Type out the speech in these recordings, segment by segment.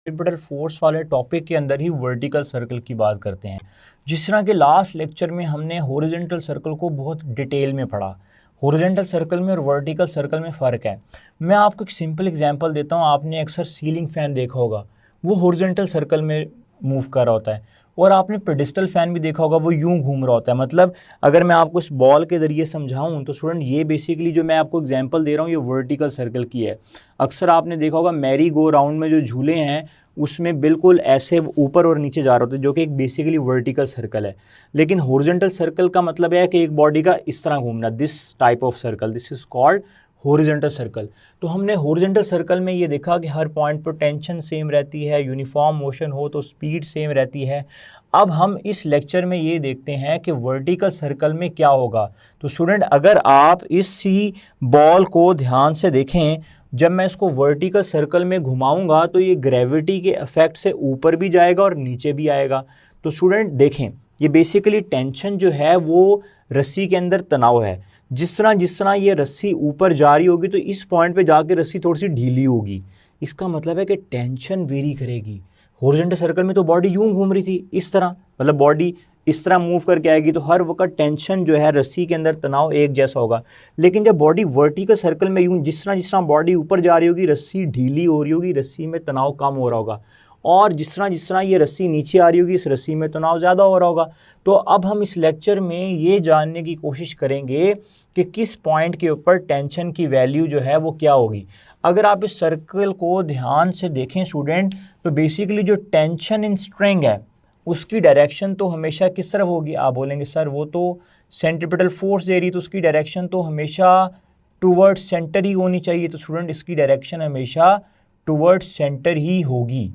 Centripetal force वाले topic के अंदर ही वर्टिकल सर्कल की बात करते हैं। जिस तरह के लास्ट लेक्चर में हमने हॉरिजॉन्टल सर्कल को बहुत डिटेल में पढ़ा। हॉरिजॉन्टल सर्कल में और वर्टिकल सर्कल में फ़र्क है। मैं आपको एक सिंपल एग्जांपल देता हूँ। आपने अक्सर सीलिंग फ़ैन देखा होगा, वो हॉरिजॉन्टल सर्कल में मूव कर रहा होता है, और आपने पेडिस्टल फ़ैन भी देखा होगा, वो यूं घूम रहा होता है। मतलब अगर मैं आपको इस बॉल के ज़रिए समझाऊं तो स्टूडेंट, ये बेसिकली जो मैं आपको एग्जांपल दे रहा हूँ ये वर्टिकल सर्कल की है। अक्सर आपने देखा होगा मैरी गो राउंड में जो झूले हैं उसमें बिल्कुल ऐसे ऊपर और नीचे जा रहे होते हैं, जो कि एक बेसिकली वर्टिकल सर्कल है। लेकिन हॉरिजॉन्टल सर्कल का मतलब है कि एक बॉडी का इस तरह घूमना, this type of circle, this is called horizontal circle. तो हमने हॉरिजॉन्टल सर्कल में ये देखा कि हर पॉइंट पर टेंशन सेम रहती है, यूनिफॉर्म मोशन हो तो स्पीड सेम रहती है। अब हम इस लेक्चर में ये देखते हैं कि वर्टिकल सर्कल में क्या होगा। तो स्टूडेंट, अगर आप इसी बॉल को ध्यान से देखें, जब मैं इसको वर्टिकल सर्कल में घुमाऊंगा तो ये ग्रेविटी के इफेक्ट से ऊपर भी जाएगा और नीचे भी आएगा। तो स्टूडेंट देखें, ये बेसिकली टेंशन जो है वो रस्सी के अंदर तनाव है। जिस तरह ये रस्सी ऊपर जा रही होगी तो इस पॉइंट पे जाके रस्सी थोड़ी सी ढीली होगी। इसका मतलब है कि टेंशन वेरी करेगी। हॉरिजॉन्टल सर्कल में तो बॉडी यूं घूम रही थी इस तरह, मतलब बॉडी इस तरह मूव करके आएगी तो हर वक्त टेंशन जो है रस्सी के अंदर तनाव एक जैसा होगा। लेकिन जब बॉडी वर्टिकल सर्कल में यूं जिस तरह बॉडी ऊपर जा रही होगी रस्सी ढीली हो रही होगी, रस्सी में तनाव कम हो रहा होगा, और जिस तरह ये रस्सी नीचे आ रही होगी इस रस्सी में तनाव ज़्यादा हो रहा होगा। तो अब हम इस लेक्चर में ये जानने की कोशिश करेंगे कि किस पॉइंट के ऊपर टेंशन की वैल्यू जो है वो क्या होगी। अगर आप इस सर्कल को ध्यान से देखें स्टूडेंट, तो बेसिकली जो टेंशन इन स्ट्रिंग है उसकी डायरेक्शन तो हमेशा किस तरफ होगी। आप बोलेंगे सर वो तो सेंट्रीपिटल फोर्स दे रही, तो उसकी डायरेक्शन तो हमेशा टूवर्ड सेंटर ही होनी चाहिए। तो स्टूडेंट, इसकी डायरेक्शन हमेशा टूवर्ड सेंटर ही होगी।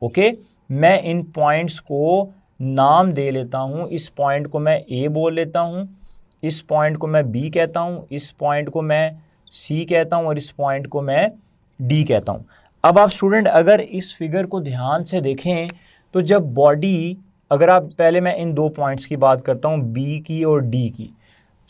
ओके, मैं इन पॉइंट्स को नाम दे लेता हूँ। इस पॉइंट को मैं ए बोल लेता हूँ, इस पॉइंट को मैं बी कहता हूँ, इस पॉइंट को मैं सी कहता हूँ और इस पॉइंट को मैं डी कहता हूँ। अब आप स्टूडेंट अगर इस फिगर को ध्यान से देखें तो जब बॉडी, अगर आप पहले मैं इन दो पॉइंट्स की बात करता हूँ, बी की और डी की।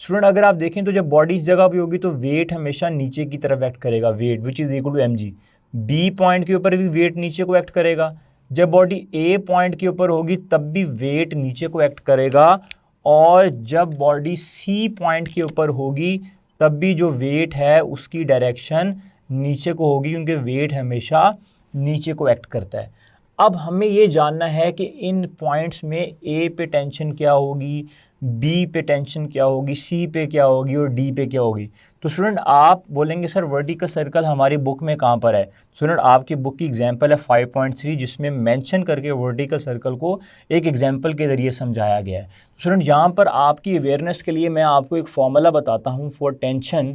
स्टूडेंट अगर आप देखें तो जब बॉडी इस जगह पे होगी तो वेट हमेशा नीचे की तरफ एक्ट करेगा, weight which is equal to mg। B point के ऊपर भी वेट नीचे को एक्ट करेगा। जब बॉडी ए पॉइंट के ऊपर होगी तब भी वेट नीचे को एक्ट करेगा, और जब बॉडी सी पॉइंट के ऊपर होगी तब भी जो वेट है उसकी डायरेक्शन नीचे को होगी, क्योंकि वेट हमेशा नीचे को एक्ट करता है। अब हमें ये जानना है कि इन पॉइंट्स में ए पे टेंशन क्या होगी, बी पे टेंशन क्या होगी, सी पे क्या होगी और डी पे क्या होगी। तो स्टूडेंट आप बोलेंगे सर वर्टिकल सर्कल हमारी बुक में कहाँ पर है। स्टूडेंट आपकी बुक की एग्जांपल है 5.3, जिसमें मेंशन करके वर्टिकल सर्कल को एक एग्जांपल के ज़रिए समझाया गया है। स्टूडेंट यहाँ पर आपकी अवेयरनेस के लिए मैं आपको एक फॉर्मूला बताता हूँ for tension,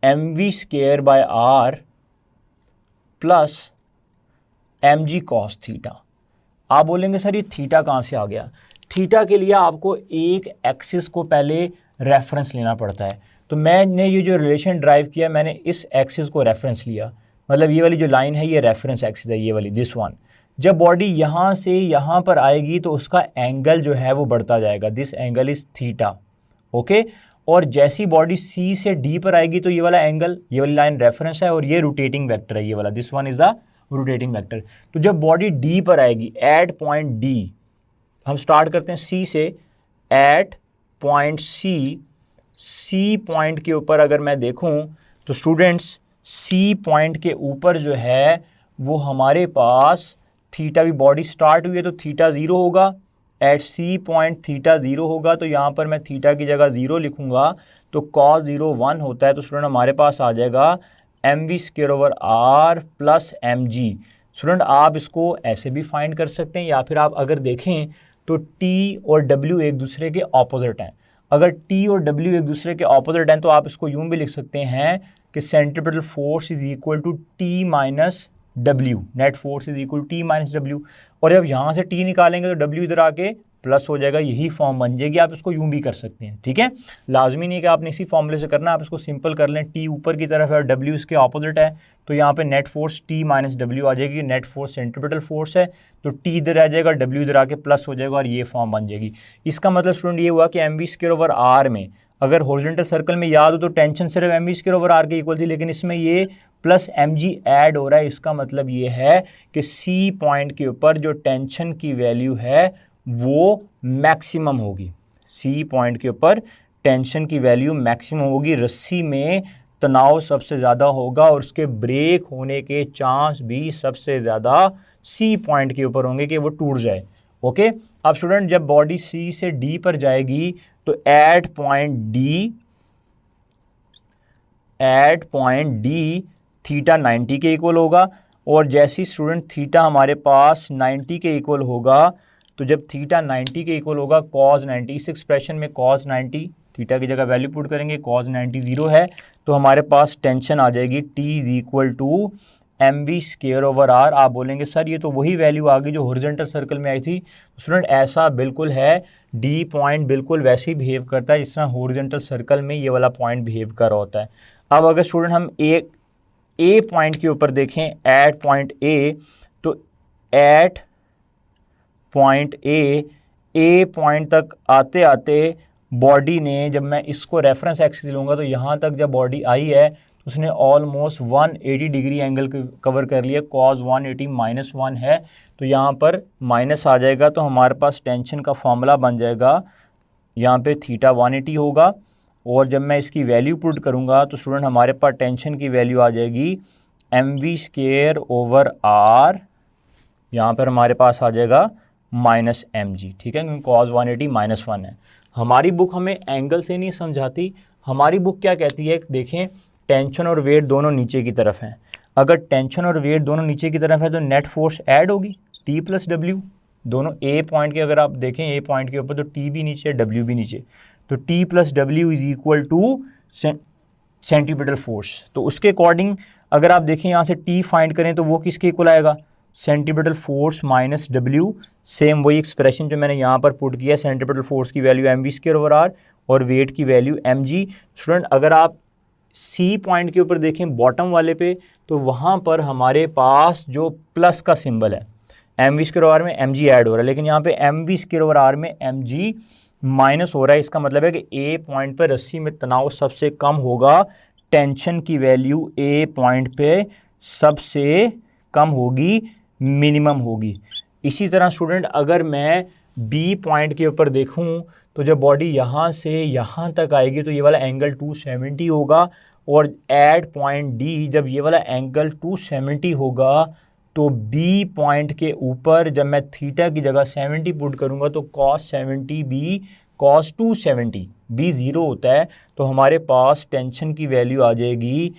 mv²/r plus mg cos theta. आप बोलेंगे सर ये थीटा कहाँ से आ गया। थीटा के लिए आपको एक एक्सिस को पहले रेफरेंस लेना पड़ता है। तो मैंने ये जो रिलेशन ड्राइव किया, मैंने इस एक्सिस को रेफरेंस लिया, मतलब ये वाली जो लाइन है ये रेफरेंस एक्सिस है, ये वाली दिस वन। जब बॉडी यहाँ से यहाँ पर आएगी तो उसका एंगल जो है वो बढ़ता जाएगा, this angle is theta. Okay, और जैसी बॉडी सी से डी पर आएगी तो ये वाला एंगल, ये वाली लाइन रेफरेंस है और ये रोटेटिंग वेक्टर है, ये वाला this one is the rotating vector. तो जब बॉडी डी पर आएगी एट पॉइंट डी, हम स्टार्ट करते हैं सी से, एट पॉइंट सी पॉइंट के ऊपर अगर मैं देखूं तो स्टूडेंट्स सी पॉइंट के ऊपर जो है वो हमारे पास थीटा, भी बॉडी स्टार्ट हुई है तो थीटा 0 होगा, एट सी पॉइंट थीटा 0 होगा। तो यहाँ पर मैं थीटा की जगह 0 लिखूंगा तो cos 0 1 होता है। तो स्टूडेंट हमारे पास आ जाएगा mv² प्लस mg। स्टूडेंट आप इसको ऐसे भी फाइंड कर सकते हैं, या फिर आप अगर देखें तो t और w एक दूसरे के ऑपोजिट हैं। अगर t और w एक दूसरे के ऑपोजिट हैं तो आप इसको यूं भी लिख सकते हैं कि centripetal force is equal to t minus w, net force is equal to t minus w। और जब यहाँ से t निकालेंगे तो w इधर आके प्लस हो जाएगा, यही फॉर्म बन जाएगी। आप इसको यूं भी कर सकते हैं, ठीक है। लाजमी नहीं कि आपने इसी फॉर्मूले से करना, आप इसको सिंपल कर लें। t ऊपर की तरफ है और w इसके ऑपोजिट है, तो यहाँ पे net force t minus w आ जाएगी। नेट फोर्स सेंट्रीपिटल फोर्स है तो t इधर आ जाएगा, w इधर आके प्लस हो जाएगा और ये फॉर्म बन जाएगी। इसका मतलब स्टूडेंट ये हुआ कि mv²/r में, अगर हॉरिजॉन्टल सर्कल में याद हो तो टेंशन सिर्फ mv² के इक्वल थी, लेकिन इसमें ये प्लस mg ऐड हो रहा है, इसका मतलब ये है कि C पॉइंट के ऊपर जो टेंशन की वैल्यू है वो मैक्सिमम होगी। C पॉइंट के ऊपर टेंशन की वैल्यू मैक्सिमम होगी, रस्सी में तनाव सबसे ज़्यादा होगा और उसके ब्रेक होने के चांस भी सबसे ज़्यादा C पॉइंट के ऊपर होंगे कि वो टूट जाए। ओके, अब स्टूडेंट जब बॉडी C से D पर जाएगी तो एट पॉइंट D थीटा 90 के इक्वल होगा, और जैसे ही स्टूडेंट थीटा हमारे पास 90 के इक्वल होगा, तो जब थीटा 90 के इक्वल होगा cos 90, इस एक्सप्रेशन में cos 90 थीटा की जगह वैल्यू पुट करेंगे, cos 90 0 है, तो हमारे पास टेंशन आ जाएगी T is equal to mv square over r। आप बोलेंगे सर ये तो वही वैल्यू आ गई जो हॉरिजॉन्टल सर्कल में आई थी। स्टूडेंट ऐसा बिल्कुल है, D पॉइंट बिल्कुल वैसे ही बिहेव करता है जिस तरह हॉरिजॉन्टल सर्कल में ये वाला पॉइंट बिहेव कर रहा होता है। अब अगर स्टूडेंट हम ए पॉइंट के ऊपर देखें, एट पॉइंट ए, तो एट पॉइंट ए पॉइंट तक आते आते बॉडी ने, जब मैं इसको रेफरेंस एक्सिस लूँगा तो यहाँ तक जब बॉडी आई है तो उसने ऑलमोस्ट 180 डिग्री एंगल कवर कर लिया। cos 180 -1 है तो यहाँ पर माइनस आ जाएगा, तो हमारे पास टेंशन का फॉर्मूला बन जाएगा, यहाँ पे थीटा 180 होगा, और जब मैं इसकी वैल्यू पुट करूँगा तो स्टूडेंट हमारे पास टेंशन की वैल्यू आ जाएगी mv स्क्वायर ओवर r, यहाँ पर हमारे पास आ जाएगा -mg। ठीक है, क्योंकि cos 180 -1 है। हमारी बुक हमें एंगल से नहीं समझाती, हमारी बुक क्या कहती है, देखें टेंशन और वेट दोनों नीचे की तरफ हैं। अगर टेंशन और वेट दोनों नीचे की तरफ है तो नेट फोर्स ऐड होगी T + W। दोनों ए पॉइंट के अगर आप देखें ए पॉइंट के ऊपर तो T भी नीचे W भी नीचे, तो T + W is equal to centripetal force. तो उसके अकॉर्डिंग अगर आप देखें यहाँ से T फाइंड करें तो वो किसके इक्वल आएगा, centripetal force minus W। Same वही एक्सप्रेशन जो मैंने यहाँ पर पुट किया, सेंटीपिटल फोर्स की value mv square over r और वेट की वैल्यू mg। स्टूडेंट अगर आप C पॉइंट के ऊपर देखें बॉटम वाले पे, तो वहाँ पर हमारे पास जो प्लस का सिंबल है, mv स्क्वायर ओवर में mg ऐड हो रहा है, लेकिन यहाँ पे mv स्क्वायर ओवर r में mg माइनस हो रहा है। इसका मतलब है कि A पॉइंट पर रस्सी में तनाव सबसे कम होगा, टेंशन की वैल्यू A पॉइंट पे सबसे कम होगी, मिनिमम होगी। इसी तरह स्टूडेंट अगर मैं B पॉइंट के ऊपर देखूं तो जब बॉडी यहाँ से यहाँ तक आएगी तो ये वाला एंगल 270 होगा, और एट पॉइंट D जब ये वाला एंगल 270 होगा तो B पॉइंट के ऊपर जब मैं थीटा की जगह 70 पुट करूँगा तो cos 70 B cos 270 B 0 होता है, तो हमारे पास टेंशन की वैल्यू आ जाएगी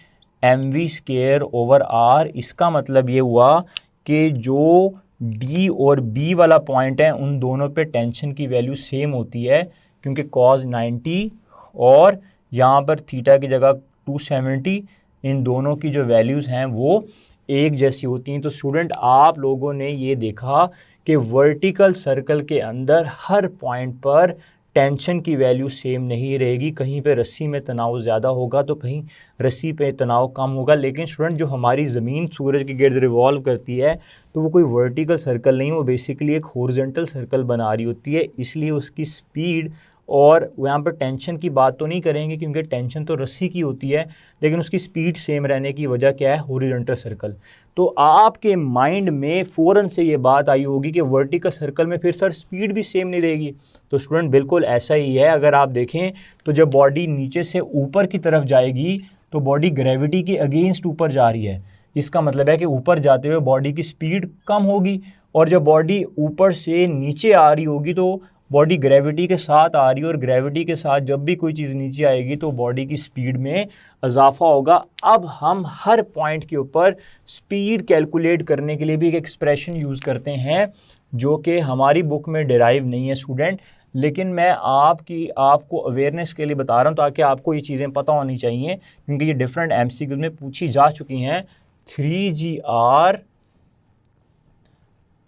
mv स्क्वायर ओवर r। इसका मतलब ये हुआ कि जो D और B वाला पॉइंट है उन दोनों पे टेंशन की वैल्यू सेम होती है, क्योंकि cos 90 और यहाँ पर थीटा की जगह 270, इन दोनों की जो वैल्यूज़ हैं वो एक जैसी होती हैं। तो स्टूडेंट आप लोगों ने ये देखा कि वर्टिकल सर्कल के अंदर हर पॉइंट पर टेंशन की वैल्यू सेम नहीं रहेगी, कहीं पे रस्सी में तनाव ज़्यादा होगा तो कहीं रस्सी पे तनाव कम होगा। लेकिन स्टूडेंट जो हमारी ज़मीन सूरज के गिर्द रिवॉल्व करती है तो वो कोई वर्टिकल सर्कल नहीं, वो बेसिकली एक हॉरिजॉन्टल सर्कल बना रही होती है, इसलिए उसकी स्पीड, और यहाँ पर टेंशन की बात तो नहीं करेंगे क्योंकि टेंशन तो रस्सी की होती है, लेकिन उसकी स्पीड सेम रहने की वजह क्या है, हॉरिजॉन्टल सर्कल। तो आपके माइंड में फ़ौरन से ये बात आई होगी कि वर्टिकल सर्कल में फिर सर स्पीड भी सेम नहीं रहेगी। तो स्टूडेंट बिल्कुल ऐसा ही है। अगर आप देखें तो जब बॉडी नीचे से ऊपर की तरफ जाएगी तो बॉडी ग्रेविटी के अगेंस्ट ऊपर जा रही है, इसका मतलब है कि ऊपर जाते हुए बॉडी की स्पीड कम होगी, और जब बॉडी ऊपर से नीचे आ रही होगी तो बॉडी ग्रेविटी के साथ आ रही है, और ग्रेविटी के साथ जब भी कोई चीज़ नीचे आएगी तो बॉडी की स्पीड में इजाफा होगा। अब हम हर पॉइंट के ऊपर स्पीड कैलकुलेट करने के लिए भी एक एक्सप्रेशन यूज़ करते हैं जो कि हमारी बुक में डिराइव नहीं है स्टूडेंट, लेकिन मैं आपको अवेयरनेस के लिए बता रहा हूँ ताकि आपको ये चीज़ें पता होनी चाहिए, क्योंकि ये डिफरेंट MCQ में पूछी जा चुकी हैं। 3GR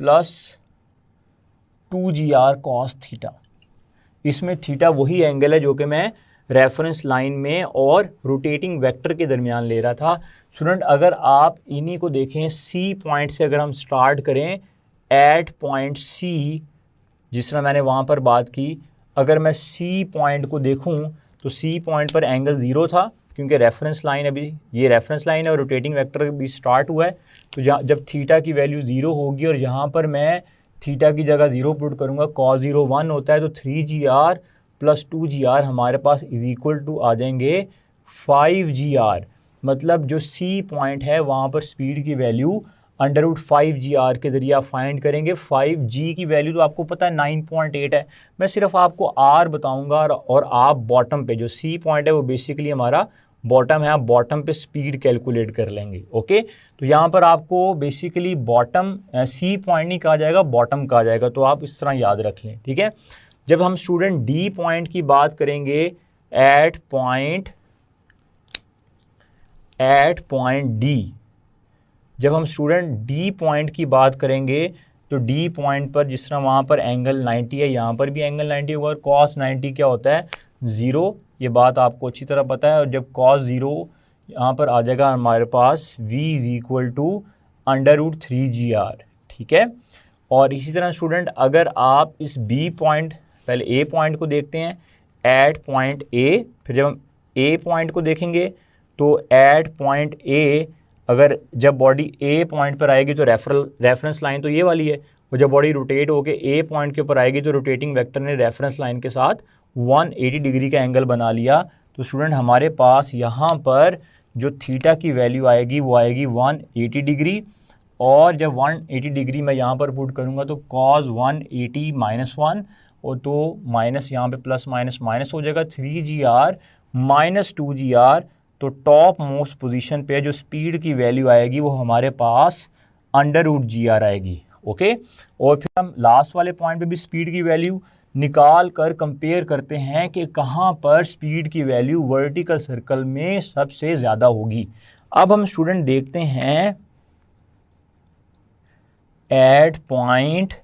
plus 2GR cos theta, इसमें थीटा वही एंगल है जो कि मैं रेफरेंस लाइन में और रोटेटिंग वेक्टर के दरमियान ले रहा था। स्टूडेंट अगर आप इन्हीं को देखें, C पॉइंट से अगर हम स्टार्ट करें, एट पॉइंट C जिस तरह मैंने वहाँ पर बात की, अगर मैं C पॉइंट को देखूँ तो C पॉइंट पर एंगल 0 था क्योंकि रेफरेंस लाइन अभी ये रेफरेंस लाइन है और रोटेटिंग वेक्टर भी स्टार्ट हुआ है, तो जब थीटा की वैल्यू 0 होगी और यहाँ पर मैं थीटा की जगह 0 पुट करूँगा, cos 0 1 होता है, तो 3GR प्लस 2GR हमारे पास इज इक्वल टू आ जाएंगे 5GR। मतलब जो C पॉइंट है वहाँ पर स्पीड की वैल्यू √5GR के ज़रिए आप फाइंड करेंगे। 5G की वैल्यू तो आपको पता है 9.8 है, मैं सिर्फ आपको R बताऊंगा और आप बॉटम पे जो C पॉइंट है वो बेसिकली हमारा बॉटम है, आप बॉटम पे स्पीड कैलकुलेट कर लेंगे। ओके, तो यहाँ पर आपको बेसिकली बॉटम C पॉइंट नहीं कहा जाएगा, बॉटम कहा जाएगा, तो आप इस तरह याद रख लें। ठीक है, जब हम स्टूडेंट D पॉइंट की बात करेंगे एट पॉइंट D, जब हम स्टूडेंट D पॉइंट की बात करेंगे तो D पॉइंट पर जिस तरह वहाँ पर एंगल 90 है, यहाँ पर भी एंगल 90 होगा और cos 90 क्या होता है 0, ये बात आपको अच्छी तरह पता है। और जब cos 0 यहाँ पर आ जाएगा हमारे पास v is equal to √3GR। ठीक है, और इसी तरह स्टूडेंट अगर आप इस B पॉइंट, पहले A पॉइंट को देखते हैं एट पॉइंट A, फिर जब हम A पॉइंट को देखेंगे तो एट पॉइंट A अगर जब बॉडी A पॉइंट पर आएगी तो रेफरेंस लाइन तो ये वाली है, और जब बॉडी रोटेट होकर A पॉइंट के ऊपर आएगी तो रोटेटिंग वेक्टर ने रेफरेंस लाइन के साथ 180 डिग्री का एंगल बना लिया। तो स्टूडेंट हमारे पास यहाँ पर जो थीटा की वैल्यू आएगी वो आएगी 180 डिग्री, और जब 180 डिग्री मैं यहाँ पर पुट करूँगा तो cos 180 -1, और तो माइनस यहाँ पे प्लस माइनस माइनस हो जाएगा 3GR माइनस 2GR। तो टॉप मोस्ट पोजीशन पे जो स्पीड की वैल्यू आएगी वो हमारे पास √GR आएगी। ओके, और फिर हम लास्ट वाले पॉइंट पे भी स्पीड की वैल्यू निकाल कर कंपेयर करते हैं कि कहाँ पर स्पीड की वैल्यू वर्टिकल सर्कल में सबसे ज़्यादा होगी। अब हम स्टूडेंट देखते हैं एट पॉइंट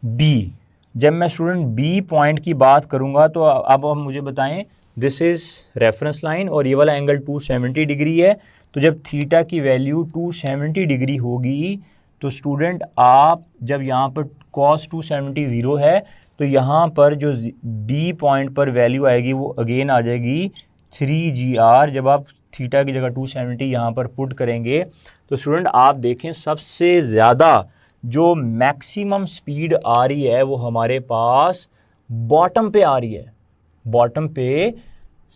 B, जब मैं स्टूडेंट B पॉइंट की बात करूँगा तो अब हम मुझे बताएं, दिस इज़ रेफरेंस लाइन और ये वाला एंगल 270 डिग्री है। तो जब थीटा की वैल्यू 270 डिग्री होगी तो स्टूडेंट आप जब यहाँ पर cos 270 0 है तो यहाँ पर जो B पॉइंट पर वैल्यू आएगी वो अगेन आ जाएगी 3GR। जब आप थीटा की जगह 270 यहाँ पर पुट करेंगे तो स्टूडेंट आप देखें सबसे ज़्यादा जो मैक्सिमम स्पीड आ रही है वो हमारे पास बॉटम पे आ रही है, बॉटम पे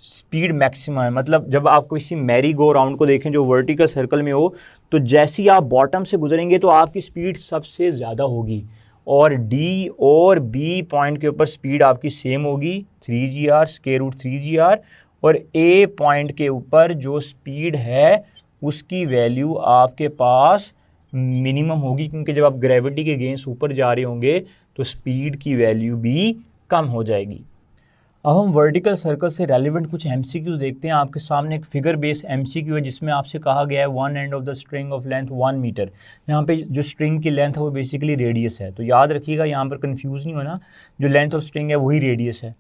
स्पीड मैक्सिमम है। मतलब जब आप किसी मैरी गो राउंड को देखें जो वर्टिकल सर्कल में हो, तो जैसे ही आप बॉटम से गुजरेंगे तो आपकी स्पीड सबसे ज़्यादा होगी, और D और B पॉइंट के ऊपर स्पीड आपकी सेम होगी 3GR √3GR, और A पॉइंट के ऊपर जो स्पीड है उसकी वैल्यू आपके पास मिनिमम होगी, क्योंकि जब आप ग्रेविटी के अगेंस्ट ऊपर जा रहे होंगे तो स्पीड की वैल्यू भी कम हो जाएगी। अब हम वर्टिकल सर्कल से रेलिवेंट कुछ MCQs देखते हैं। आपके सामने एक फिगर बेस MCQ है जिसमें आपसे कहा गया है one end of the string of length 1 metre. यहाँ पे जो स्ट्रिंग की लेंथ है वो बेसिकली रेडियस है, तो याद रखिएगा यहाँ पर कंफ्यूज नहीं होना, जो लेंथ ऑफ स्ट्रिंग है वही रेडियस है।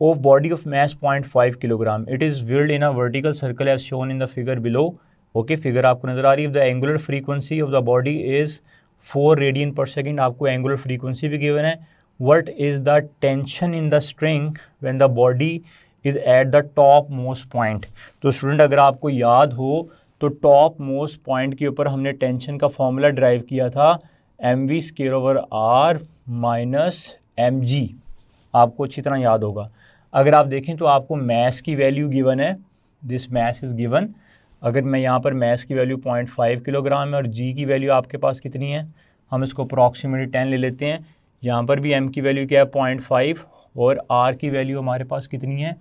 Of body of mass 0.5 kilogram, it is whirled in a vertical circle as shown in the figure below. Okay, figure आपको नजर आ रही है। The angular frequency of the body is 4 radian per second, आपको angular frequency भी given है। What is the tension in the string when the body is at the top most point? तो student अगर आपको याद हो तो टॉप मोस्ट पॉइंट के ऊपर हमने टेंशन का फॉर्मूला ड्राइव किया था mv²/r - mg, आपको अच्छी तरह याद होगा। अगर आप देखें तो आपको मैस की वैल्यू गिवन है, दिस मैस इज़ गिवन। अगर मैं यहाँ पर मैस की वैल्यू 0.5 किलोग्राम है और g की वैल्यू आपके पास कितनी है, हम इसको अप्रॉक्सीमेटली 10 ले लेते हैं। यहाँ पर भी m की वैल्यू क्या है 0.5 और r की वैल्यू हमारे पास कितनी है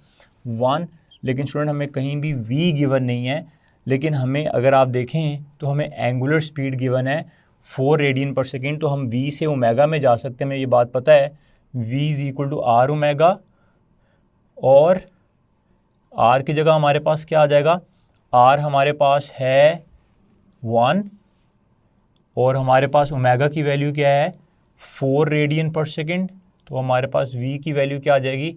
1। लेकिन स्टूडेंट हमें कहीं भी v गिवन नहीं है, लेकिन हमें अगर आप देखें तो हमें एंगुलर स्पीड गिवन है 4 रेडियन पर सेकेंड, तो हम v से ओमेगा में जा सकते हैं, हमें ये बात पता है। v is equal to r omega, और r की जगह हमारे पास क्या आ जाएगा, r हमारे पास है 1 और हमारे पास ओमेगा की वैल्यू क्या है 4 रेडियन पर सेकेंड, तो हमारे पास v की वैल्यू क्या आ जाएगी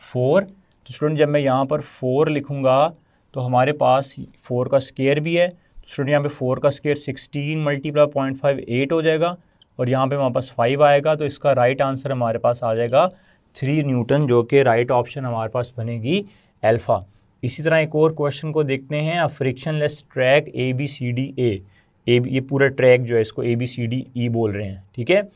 4। तो स्टूडेंट जब मैं यहाँ पर 4 लिखूँगा तो हमारे पास 4 का स्केयर भी है, तो स्टूडेंट यहाँ पे 4 का स्केयर 16 × 0.5 8 हो जाएगा, और यहाँ पे हमारे पास 5 आएगा, तो इसका राइट आंसर हमारे पास आ जाएगा 3 न्यूटन, जो कि राइट ऑप्शन हमारे पास बनेगी अल्फ़ा। इसी तरह एक और क्वेश्चन को देखते हैं, अ फ्रिक्शनलेस ट्रैक ABCDA, ये पूरा ट्रैक जो है इसको ABCDE बोल रहे हैं, ठीक है।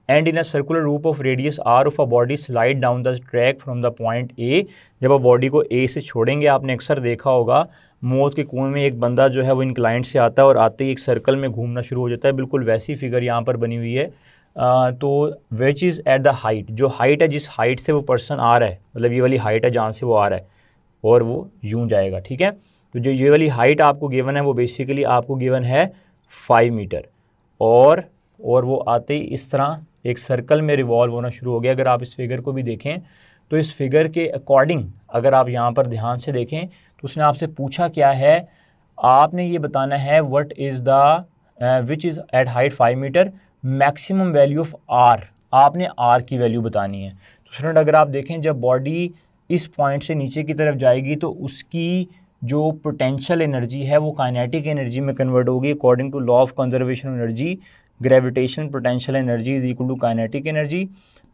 एंड इन अ सर्कुलर रूप of radius R of a body slide down the track from the point A। जब आप बॉडी को A से छोड़ेंगे, आपने अक्सर देखा होगा मौत के कुएं में एक बंदा जो है वो इंक्लाइंट से आता है और आते ही एक सर्कल में घूमना शुरू हो जाता है, बिल्कुल वैसी फिगर यहाँ पर बनी हुई है। तो विच इज़ एट द हाइट, जो हाइट है, जिस हाइट से वो पर्सन आ रहा है, मतलब ये वाली हाइट है जहाँ से वो आ रहा है, और वो यूं जाएगा, ठीक है। तो जो ये वाली हाइट आपको गिवन है वो बेसिकली आपको गिवन है 5 मीटर, और वो आते ही इस तरह एक सर्कल में रिवॉल्व होना शुरू हो गया। अगर आप इस फिगर को भी देखें तो इस फिगर के अकॉर्डिंग अगर आप यहाँ पर ध्यान से देखें तो उसने आपसे पूछा क्या है, आपने ये बताना है what is the which is at height 5 metre maximum value of R, आपने आर की वैल्यू बतानी है। तो स्टूडेंट अगर आप देखें जब बॉडी इस पॉइंट से नीचे की तरफ जाएगी तो उसकी जो पोटेंशियल एनर्जी है वो काइनेटिक एनर्जी में कन्वर्ट होगी according to law of conservation energy. Gravitation potential energy is equal to kinetic energy.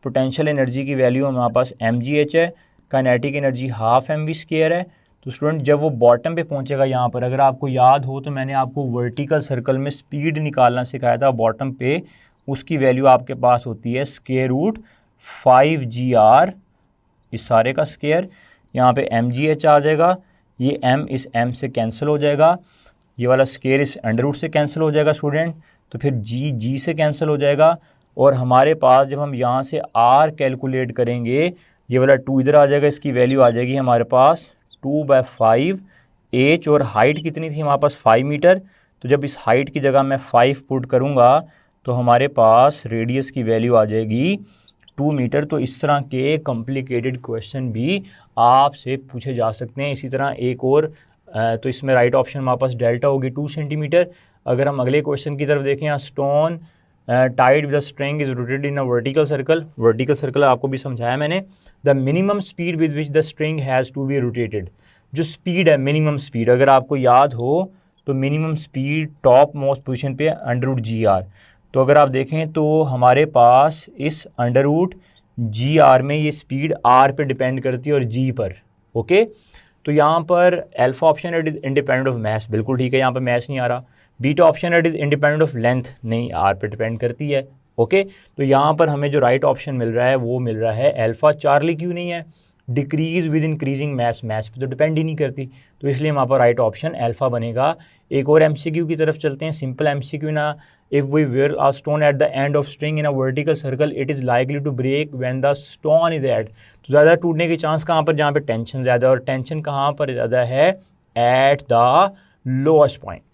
Potential energy की वैल्यू हमारे पास mgh है, काइनेटिक एनर्जी हाफ mv² है। तो स्टूडेंट जब वो बॉटम पे पहुंचेगा यहाँ पर, अगर आपको याद हो तो मैंने आपको वर्टिकल सर्कल में स्पीड निकालना सिखाया था, बॉटम पे उसकी वैल्यू आपके पास होती है √5gr, इस सारे का स्क्वायर। यहाँ पे mgh आ जाएगा, ये m इस m से कैंसिल हो जाएगा, ये वाला स्क्वायर इस अंडर रूट से कैंसिल हो जाएगा स्टूडेंट, तो फिर g से कैंसिल हो जाएगा, और हमारे पास जब हम यहाँ से r कैलकुलेट करेंगे ये वाला 2 इधर आ जाएगा, इसकी वैल्यू आ जाएगी हमारे पास 2/5 h, और हाइट कितनी थी हमारे पास 5 मीटर। तो जब इस हाइट की जगह मैं 5 पुट करूँगा तो हमारे पास रेडियस की वैल्यू आ जाएगी 2 मीटर। तो इस तरह के कॉम्प्लिकेटेड क्वेश्चन भी आपसे पूछे जा सकते हैं। इसी तरह एक और, तो इसमें राइट ऑप्शन हमारे पास डेल्टा होगी 2 सेंटीमीटर। अगर हम अगले क्वेश्चन की तरफ देखें, stone tied with the string is rotated in a vertical circle. Vertical circle आपको भी समझाया मैंने। The minimum speed with which the string has to be rotated, जो स्पीड है मिनिमम स्पीड, अगर आपको याद हो तो minimum speed top most position पे √gr। तो अगर आप देखें तो हमारे पास इस √gr में ये स्पीड r पे डिपेंड करती है और g पर, ओके। तो यहाँ पर alpha option it is independent of math, बिल्कुल ठीक है, यहाँ पर मैथ नहीं आ रहा। Beta option it is independent of length, नहीं, r पे डिपेंड करती है, ओके। तो यहाँ पर हमें जो राइट ऑप्शन मिल रहा है वो मिल रहा है अल्फा। चार्ली क्यों नहीं है, डिक्रीज विद इंक्रीजिंग मैथ पे तो डिपेंड ही नहीं करती, तो इसलिए हमारे पास राइट ऑप्शन अल्फा बनेगा। एक और MCQ की तरफ चलते हैं, सिंपल MCQ ना। If we were a stone at the end of string in a vertical circle it is likely to break when the stone is at, तो ज़्यादा टूटने की चांस कहाँ पर, जहाँ पे टेंशन ज़्यादा है, और टेंशन कहाँ पर ज़्यादा है, एट द लोएस्ट पॉइंट।